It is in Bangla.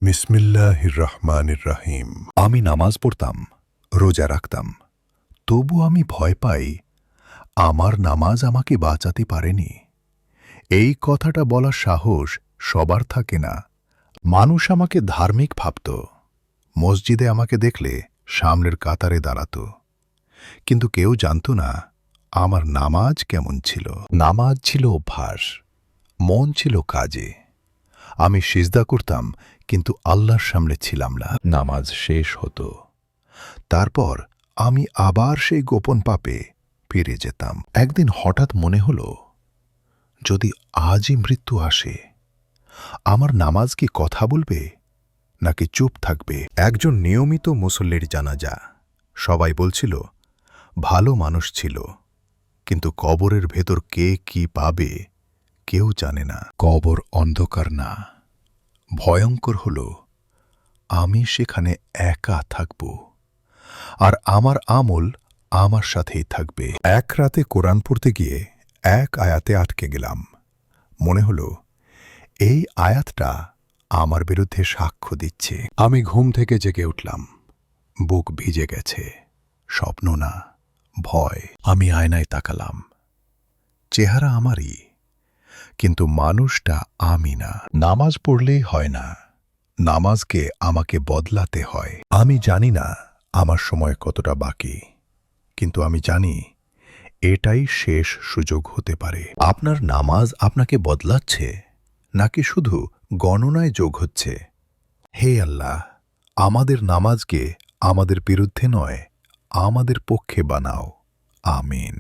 বিসমিল্লাহির রহমানির রহিম। আমি নামাজ পড়তাম, রোজা রাখতাম, তবু আমি ভয় পাই আমার নামাজ আমাকে বাঁচাতে পারেনি। এই কথাটা বলার সাহস সবার থাকে না। মানুষ আমাকে ধার্মিক ভাবত, মসজিদে আমাকে দেখলে সামনের কাতারে দাঁড়াত, কিন্তু কেউ জানত না আমার নামাজ কেমন ছিল। নামাজ ছিল অভ্যাস, মন ছিল কাজে। আমি সিজদা করতাম, কিন্তু আল্লাহর সামনে ছিলাম না। নামাজ শেষ হতো, তারপর আমি আবার সেই গোপন পাপে ফিরে যেতাম। একদিন হঠাৎ মনে হলো, যদি আজই মৃত্যু আসে, আমার নামাজ কি কথা বলবে নাকি চুপ থাকবে? একজন নিয়মিত মুসল্লির জানাজা। সবাই বলছিল ভালো মানুষ ছিল, কিন্তু কবরের ভেতর কে কি পাবে কেউ জানে না। কবর অন্ধকার না, ভয়ঙ্কর হল আমি সেখানে একা থাকব, আর আমার আমল আমার সাথেই থাকবে। এক রাতে কোরআন পড়তে গিয়ে এক আয়াতে আটকে গেলাম। মনে হল এই আয়াতটা আমার বিরুদ্ধে সাক্ষ্য দিচ্ছে। আমি ঘুম থেকে জেগে উঠলাম, বুক ভিজে গেছে। স্বপ্ন না, ভয়। আমি আয়নায় তাকালাম, চেহারা আমারই, কিন্তু মানুষটা আমি না। নামাজ পড়লেই হয় না, নামাজকে আমাকে বদলাতে হয়। আমি জানি না আমার সময় কতটা বাকি, কিন্তু আমি জানি এটাই শেষ সুযোগ হতে পারে। আপনার নামাজ আপনাকে বদলাচ্ছে নাকি শুধু গণনায় যোগ হচ্ছে? হে আল্লাহ, আমাদের নামাজকে আমাদের বিরুদ্ধে নয়, আমাদের পক্ষে বানাও। আমিন।